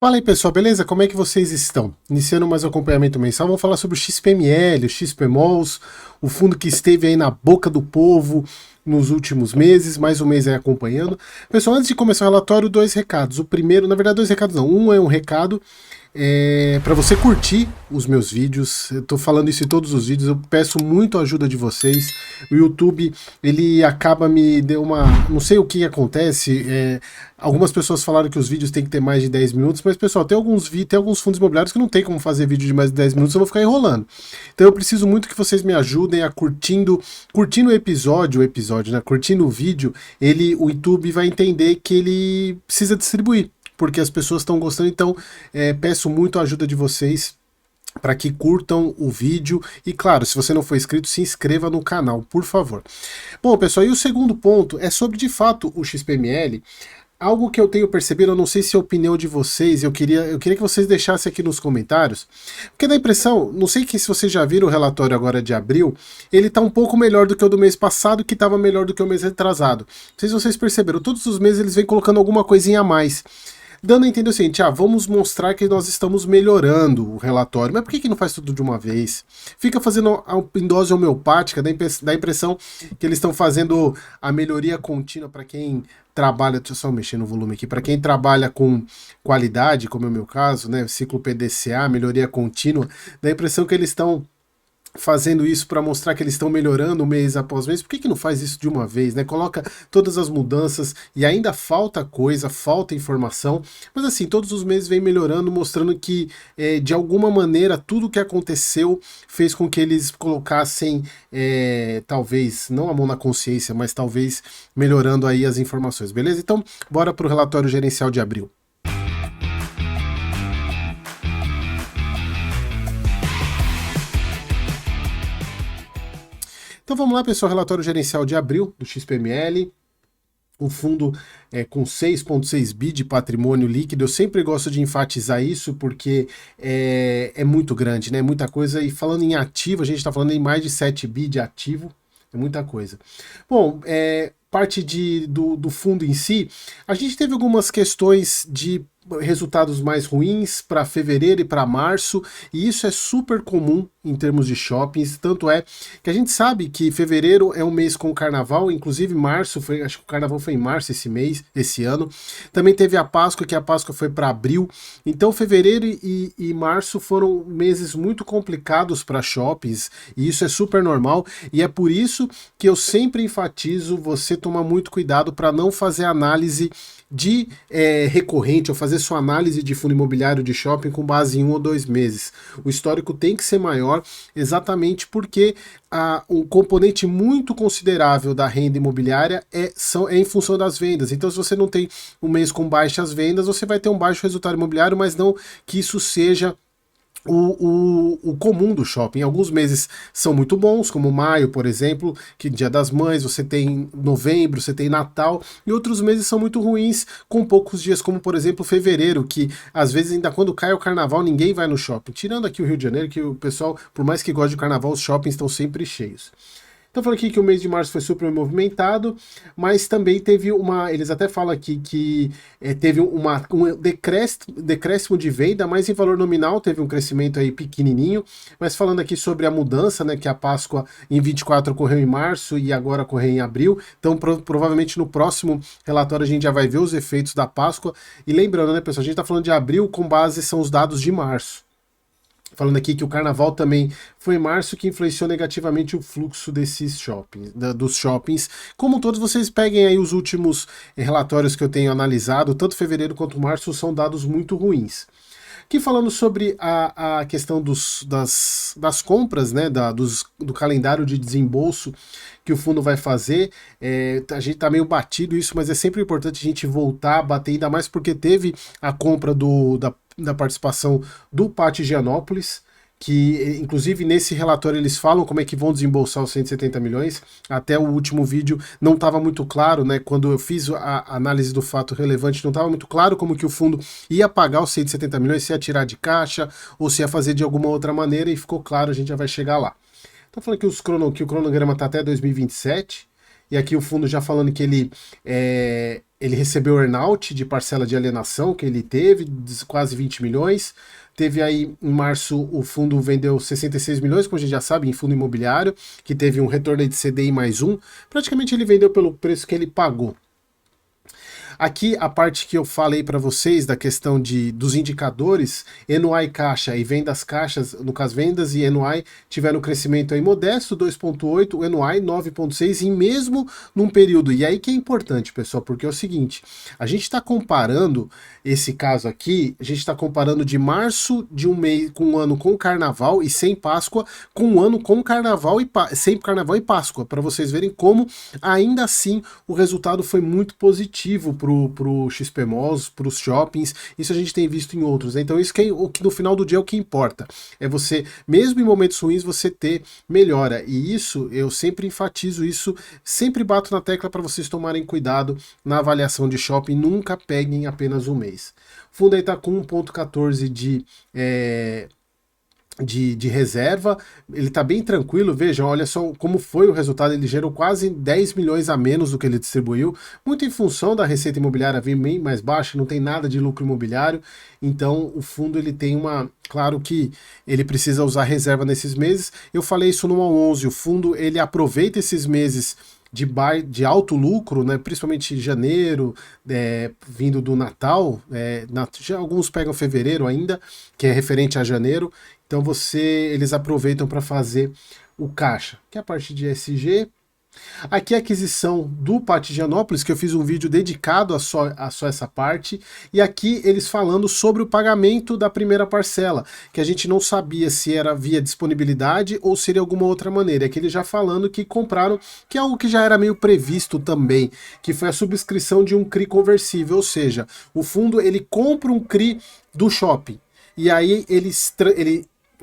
Fala aí pessoal, beleza? Como é que vocês estão? Iniciando mais um acompanhamento mensal, vamos falar sobre o XPML, o XPMOLs, o fundo que esteve aí na boca do povo nos últimos meses, mais um mês aí acompanhando. Pessoal, antes de começar o relatório, dois recados. O primeiro, na verdade dois recados não, um é um recado para você curtir os meus vídeos. Eu tô falando isso em todos os vídeos, eu peço muito a ajuda de vocês. O YouTube, ele acaba me deu uma... não sei o que acontece, algumas pessoas falaram que os vídeos têm que ter mais de 10 minutos, mas pessoal, tem alguns fundos imobiliários que não tem como fazer vídeo de mais de 10 minutos, eu vou ficar enrolando. Então eu preciso muito que vocês me ajudem a curtindo o episódio, né? Curtindo o vídeo, o YouTube vai entender que ele precisa distribuir, porque as pessoas estão gostando, então peço muito a ajuda de vocês para que curtam o vídeo e, claro, se você não for inscrito, se inscreva no canal, por favor. Bom, pessoal, e o segundo ponto é sobre, de fato, o XPML. Algo que eu tenho percebido, eu não sei se é a opinião de vocês, eu queria que vocês deixassem aqui nos comentários, porque dá a impressão, não sei se vocês já viram o relatório agora de abril, ele está um pouco melhor do que o do mês passado, que estava melhor do que o mês retrasado. Não sei se vocês perceberam, todos os meses eles vêm colocando alguma coisinha a mais, dando a entender o seguinte, vamos mostrar que nós estamos melhorando o relatório, mas por que não faz tudo de uma vez? Fica fazendo em dose homeopática, dá a impressão que eles estão fazendo a melhoria contínua para quem trabalha, deixa eu só mexer no volume aqui, para quem trabalha com qualidade, como é o meu caso, né, ciclo PDCA, melhoria contínua, dá a impressão que eles estão fazendo isso para mostrar que eles estão melhorando mês após mês. Por que não faz isso de uma vez, né? Coloca todas as mudanças e ainda falta coisa, falta informação, mas assim, todos os meses vem melhorando, mostrando que de alguma maneira tudo que aconteceu fez com que eles colocassem talvez, não a mão na consciência, mas talvez melhorando aí as informações, beleza? Então, bora para o relatório gerencial de abril. Então vamos lá, pessoal, relatório gerencial de abril do XPML. O fundo com 6,6 bi de patrimônio líquido, eu sempre gosto de enfatizar isso porque é muito grande, né? Muita coisa. E falando em ativo, a gente está falando em mais de 7 bi de ativo, é muita coisa. Bom, parte do fundo em si, a gente teve algumas questões de resultados mais ruins para fevereiro e para março, e isso é super comum em termos de shoppings, tanto é que a gente sabe que fevereiro é um mês com carnaval, inclusive março, acho que o carnaval foi em março esse ano, também teve a Páscoa, que a Páscoa foi para abril, então fevereiro e março foram meses muito complicados para shoppings, e isso é super normal, e é por isso que eu sempre enfatizo você tomar muito cuidado para não fazer análise de recorrente, ou fazer sua análise de fundo imobiliário de shopping com base em 1 ou 2 meses. O histórico tem que ser maior, exatamente porque um componente muito considerável da renda imobiliária é em função das vendas. Então, se você não tem um mês com baixas vendas, você vai ter um baixo resultado imobiliário, mas não que isso seja o comum do shopping. Alguns meses são muito bons, como maio, por exemplo, que Dia das Mães, você tem novembro, você tem Natal, e outros meses são muito ruins, com poucos dias, como por exemplo fevereiro, que às vezes ainda quando cai o carnaval ninguém vai no shopping. Tirando aqui o Rio de Janeiro, que o pessoal, por mais que goste de carnaval, os shoppings estão sempre cheios. Então falando aqui que o mês de março foi super movimentado, mas também teve eles até falam aqui que teve um decréscimo de venda, mas em valor nominal teve um crescimento aí pequenininho, mas falando aqui sobre a mudança, né, que a Páscoa em 24 ocorreu em março e agora ocorreu em abril, então provavelmente no próximo relatório a gente já vai ver os efeitos da Páscoa, e lembrando, né, pessoal, a gente está falando de abril com base são os dados de março. Falando aqui que o carnaval também foi em março, que influenciou negativamente o fluxo desses shoppings, dos shoppings. Como todos, vocês peguem aí os últimos relatórios que eu tenho analisado, tanto fevereiro quanto março, são dados muito ruins. Aqui falando sobre a questão das compras, né, do calendário de desembolso que o fundo vai fazer, a gente tá meio batido isso, mas é sempre importante a gente voltar a bater, ainda mais porque teve a compra da participação do Pátio Higienópolis, que inclusive nesse relatório eles falam como é que vão desembolsar os 170 milhões, até o último vídeo não estava muito claro, né, quando eu fiz a análise do fato relevante, não estava muito claro como que o fundo ia pagar os 170 milhões, se ia tirar de caixa, ou se ia fazer de alguma outra maneira, e ficou claro, a gente já vai chegar lá. Então falando que o cronograma está até 2027, e aqui o fundo já falando que ele ele recebeu earnout de parcela de alienação que ele teve, de quase 20 milhões. Teve aí, em março, o fundo vendeu 66 milhões, como a gente já sabe, em fundo imobiliário, que teve um retorno de CDI mais um. Praticamente ele vendeu pelo preço que ele pagou. Aqui a parte que eu falei para vocês da questão dos indicadores, ENOI caixa e vendas caixas, no caso vendas e ENOI tiveram um crescimento aí modesto, 2,8, o ENOI 9,6 e mesmo num período, e aí que é importante pessoal, porque é o seguinte, a gente está comparando esse caso aqui, a gente está comparando de março de um mês, com um ano com carnaval e sem Páscoa, com um ano com carnaval e sem carnaval e Páscoa, para vocês verem como ainda assim o resultado foi muito positivo pro XP Malls, pros shoppings, isso a gente tem visto em outros, né? Então isso que, o que no final do dia é o que importa, é você, mesmo em momentos ruins, você ter melhora, e isso, eu sempre enfatizo isso, sempre bato na tecla para vocês tomarem cuidado na avaliação de shopping, nunca peguem apenas um mês. O fundo aí tá com 1,14 de reserva, ele tá bem tranquilo, vejam, olha só como foi o resultado, ele gerou quase 10 milhões a menos do que ele distribuiu, muito em função da receita imobiliária vir bem mais baixa, não tem nada de lucro imobiliário, então o fundo ele tem claro que ele precisa usar reserva nesses meses, eu falei isso no 11, o fundo ele aproveita esses meses de alto lucro, né, principalmente janeiro, vindo do Natal, já alguns pegam fevereiro ainda, que é referente a janeiro, então eles aproveitam para fazer o caixa, que é a parte de SG. Aqui a aquisição do Pátio de Higienópolis, que eu fiz um vídeo dedicado a só essa parte, e aqui eles falando sobre o pagamento da primeira parcela, que a gente não sabia se era via disponibilidade ou seria alguma outra maneira. Aqui eles já falando que compraram, que é algo que já era meio previsto também, que foi a subscrição de um CRI conversível, ou seja, o fundo ele compra um CRI do shopping, e aí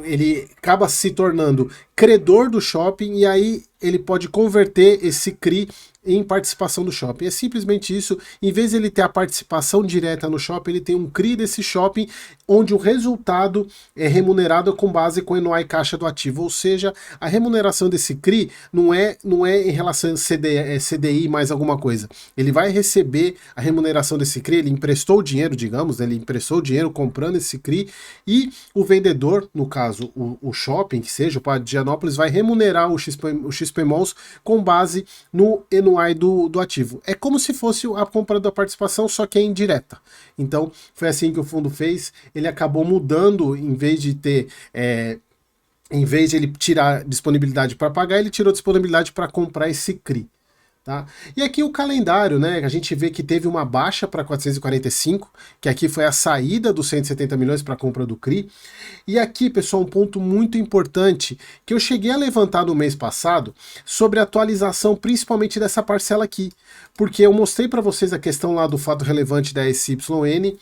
ele acaba se tornando credor do shopping e aí ele pode converter esse CRI em participação do shopping. É simplesmente isso, em vez de ele ter a participação direta no shopping, ele tem um CRI desse shopping, onde o resultado é remunerado com base com o ENOI caixa do ativo, ou seja, a remuneração desse CRI não é em relação a CDI mais alguma coisa, ele vai receber a remuneração desse CRI, ele emprestou o dinheiro, digamos, né, ele emprestou o dinheiro comprando esse CRI, e o vendedor, no caso o shopping, que seja o Pátio de Higienópolis, vai remunerar o XP Malls com base no ENOI do ativo. É como se fosse a compra da participação, só que é indireta. Então, foi assim que o fundo fez. Ele acabou mudando, em vez de ele tirar disponibilidade para pagar, ele tirou disponibilidade para comprar esse CRI. Tá? E aqui o calendário, né? A gente vê que teve uma baixa para 445, que aqui foi a saída dos 170 milhões para a compra do CRI. E aqui, pessoal, um ponto muito importante que eu cheguei a levantar no mês passado sobre a atualização, principalmente dessa parcela aqui, porque eu mostrei para vocês a questão lá do fato relevante da SYN,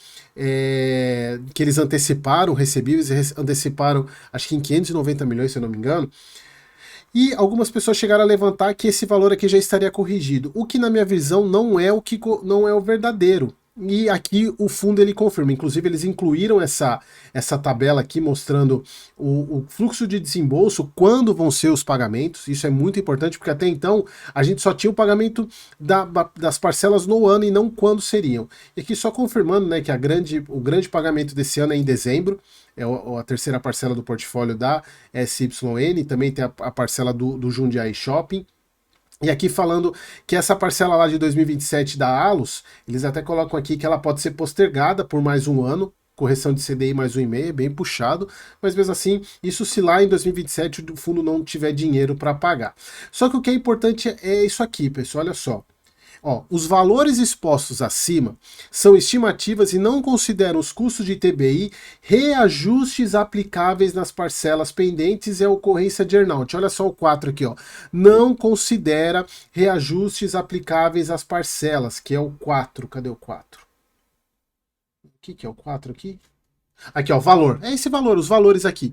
que eles anteciparam recebíveis, anteciparam acho que em 590 milhões, se eu não me engano. E algumas pessoas chegaram a levantar que esse valor aqui já estaria corrigido, o que na minha visão não é o verdadeiro. E aqui o fundo ele confirma, inclusive eles incluíram essa tabela aqui mostrando o fluxo de desembolso, quando vão ser os pagamentos, isso é muito importante porque até então a gente só tinha o pagamento das parcelas no ano e não quando seriam. E aqui só confirmando, né, que o grande pagamento desse ano é em dezembro, é a terceira parcela do portfólio da SYN, também tem a parcela do Jundiaí Shopping. E aqui falando que essa parcela lá de 2027 da Allos, eles até colocam aqui que ela pode ser postergada por mais um ano, correção de CDI mais 1,5, bem puxado, mas mesmo assim, isso se lá em 2027 o fundo não tiver dinheiro para pagar. Só que o que é importante é isso aqui, pessoal, olha só. Ó, os valores expostos acima são estimativas e não consideram os custos de TBI, reajustes aplicáveis nas parcelas pendentes e a ocorrência de earnout. Olha só o 4 aqui, ó. Não considera reajustes aplicáveis às parcelas, que é o 4. Cadê o 4? O que é o 4 aqui? Aqui, ó, valor. É esse valor, os valores aqui.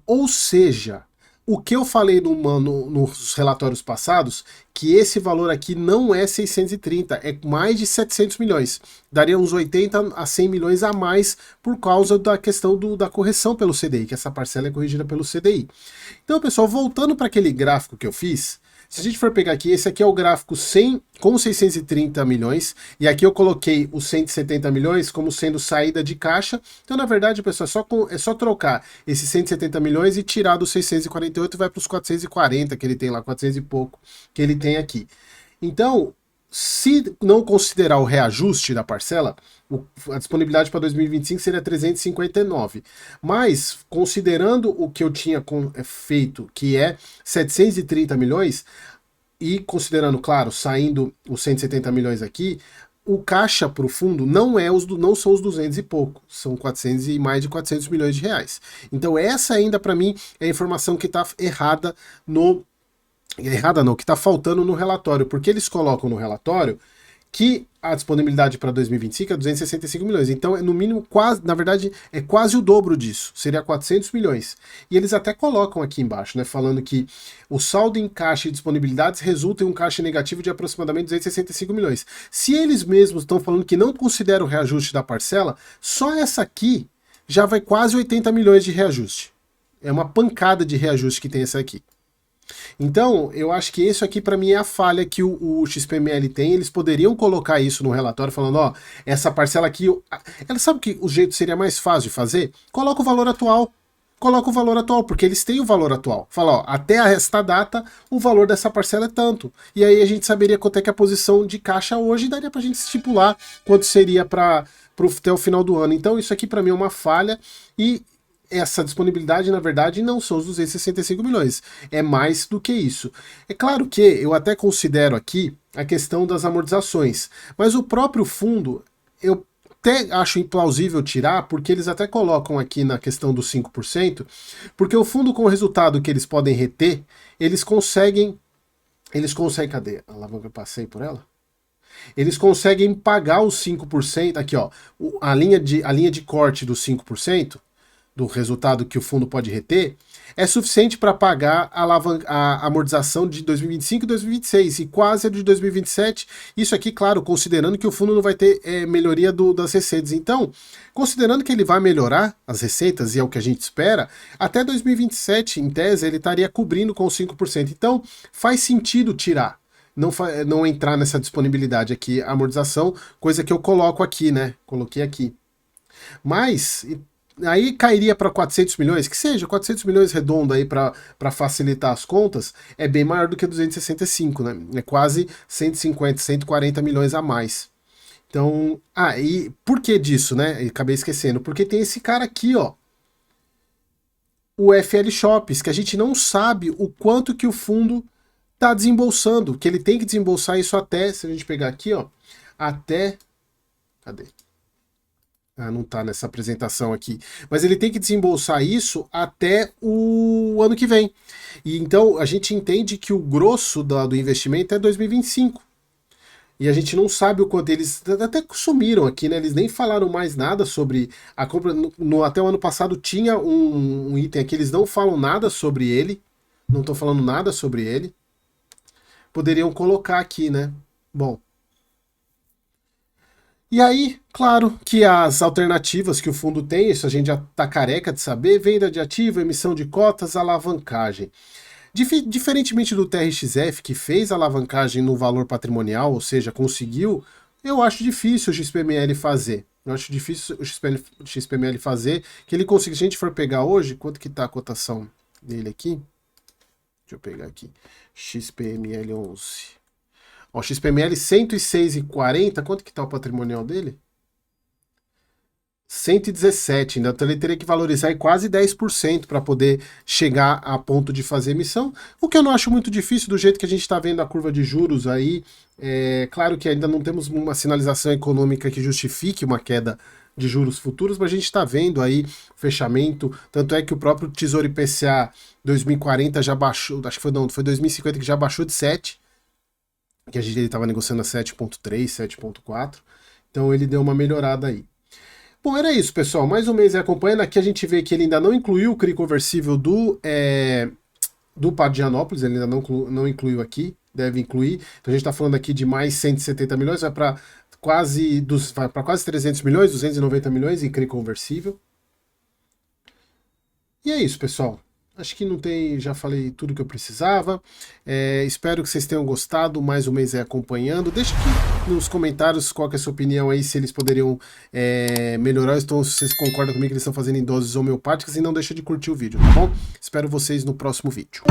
Ou seja, o que eu falei nos relatórios passados, que esse valor aqui não é 630, é mais de 700 milhões. Daria uns 80 a 100 milhões a mais por causa da questão da correção pelo CDI, que essa parcela é corrigida pelo CDI. Então, pessoal, voltando para aquele gráfico que eu fiz, Se a gente for pegar aqui, esse aqui é o gráfico 100 com 630 milhões, e aqui eu coloquei os 170 milhões como sendo saída de caixa. Então, na verdade, pessoal, é só trocar esses 170 milhões e tirar dos 648 e vai para os 440 que ele tem lá, 400 e pouco que ele tem aqui. Então, se não considerar o reajuste da parcela, a disponibilidade para 2025 seria 359. Mas, considerando o que eu tinha feito, que é 730 milhões, e considerando, claro, saindo os 170 milhões aqui, o caixa para o fundo não são os 200 e pouco, são 400 e mais de 400 milhões de reais. Então essa ainda para mim é a informação que está errada que está faltando no relatório, porque eles colocam no relatório que a disponibilidade para 2025 é 265 milhões. Então, é no mínimo, quase, na verdade, é quase o dobro disso. Seria 400 milhões. E eles até colocam aqui embaixo, né, falando que o saldo em caixa e disponibilidades resulta em um caixa negativo de aproximadamente 265 milhões. Se eles mesmos estão falando que não consideram o reajuste da parcela, só essa aqui já vai quase 80 milhões de reajuste. É uma pancada de reajuste que tem essa aqui. Então, eu acho que isso aqui para mim é a falha que o XPML tem. Eles poderiam colocar isso no relatório, falando, ó, essa parcela aqui... Ela sabe que o jeito seria mais fácil de fazer? Coloca o valor atual. Coloca o valor atual, porque eles têm o valor atual. Fala, ó, até esta data, o valor dessa parcela é tanto. E aí a gente saberia quanto é que é a posição de caixa hoje e daria pra gente estipular quanto seria até o final do ano. Então, isso aqui para mim é uma falha e... essa disponibilidade, na verdade, não são os 265 milhões. É mais do que isso. É claro que eu até considero aqui a questão das amortizações, mas o próprio fundo, eu até acho implausível tirar, porque eles até colocam aqui na questão dos 5%, porque o fundo com o resultado que eles podem reter, eles conseguem, cadê? A alavanca eu passei por ela? Eles conseguem pagar os 5%, aqui ó, a linha de corte dos 5%, do resultado que o fundo pode reter, é suficiente para pagar a amortização de 2025 e 2026 e quase a de 2027. Isso aqui, claro, considerando que o fundo não vai ter melhoria das receitas. Então, considerando que ele vai melhorar as receitas, e é o que a gente espera, até 2027, em tese, ele estaria cobrindo com 5%. Então, faz sentido tirar. Não entrar nessa disponibilidade aqui, a amortização, coisa que eu coloco aqui, né? Coloquei aqui. Mas... aí cairia para 400 milhões, que seja 400 milhões redondo aí para facilitar as contas, é bem maior do que 265, né? É quase 150, 140 milhões a mais. Então, e por que disso, né? Eu acabei esquecendo, porque tem esse cara aqui, ó, o FL Shops, que a gente não sabe o quanto que o fundo tá desembolsando, que ele tem que desembolsar isso até, se a gente pegar aqui, ó, até, cadê? Não está nessa apresentação aqui. Mas ele tem que desembolsar isso até o ano que vem. E então a gente entende que o grosso do investimento é 2025. E a gente não sabe o quanto eles até sumiram aqui, né? Eles nem falaram mais nada sobre a compra. Até o ano passado tinha um item aqui, eles não falam nada sobre ele. Não estão falando nada sobre ele. Poderiam colocar aqui, né? Bom. E aí, claro que as alternativas que o fundo tem, isso a gente já está careca de saber, venda de ativo, emissão de cotas, alavancagem. Diferentemente do TRXF, que fez alavancagem no valor patrimonial, ou seja, conseguiu, eu acho difícil o XPML fazer. Eu acho difícil o XPML fazer, que ele consiga. Se a gente for pegar hoje, quanto que está a cotação dele aqui? Deixa eu pegar aqui. XPML 11. Ó, XPML 106,40, quanto que tá o patrimonial dele? 117, então ele teria que valorizar aí quase 10% para poder chegar a ponto de fazer emissão, o que eu não acho muito difícil do jeito que a gente está vendo a curva de juros aí. É claro que ainda não temos uma sinalização econômica que justifique uma queda de juros futuros, mas a gente está vendo aí fechamento, tanto é que o próprio Tesouro IPCA 2040 já baixou, acho que foi 2050 que já baixou de 7, que ele estava negociando a 7.3, 7.4, então ele deu uma melhorada aí. Bom, era isso, pessoal, mais um mês acompanhando, aqui a gente vê que ele ainda não incluiu o CRI conversível do Pardianópolis, ele ainda não incluiu aqui, deve incluir, então a gente está falando aqui de mais 170 milhões, vai para quase 300 milhões, 290 milhões em CRI conversível. E é isso, pessoal. Acho que não tem, já falei tudo que eu precisava. Espero que vocês tenham gostado. Mais um mês aí acompanhando. Deixa aqui nos comentários qual que é a sua opinião aí, se eles poderiam melhorar. Então, se vocês concordam comigo que eles estão fazendo em doses homeopáticas. E não deixa de curtir o vídeo, tá bom? Espero vocês no próximo vídeo.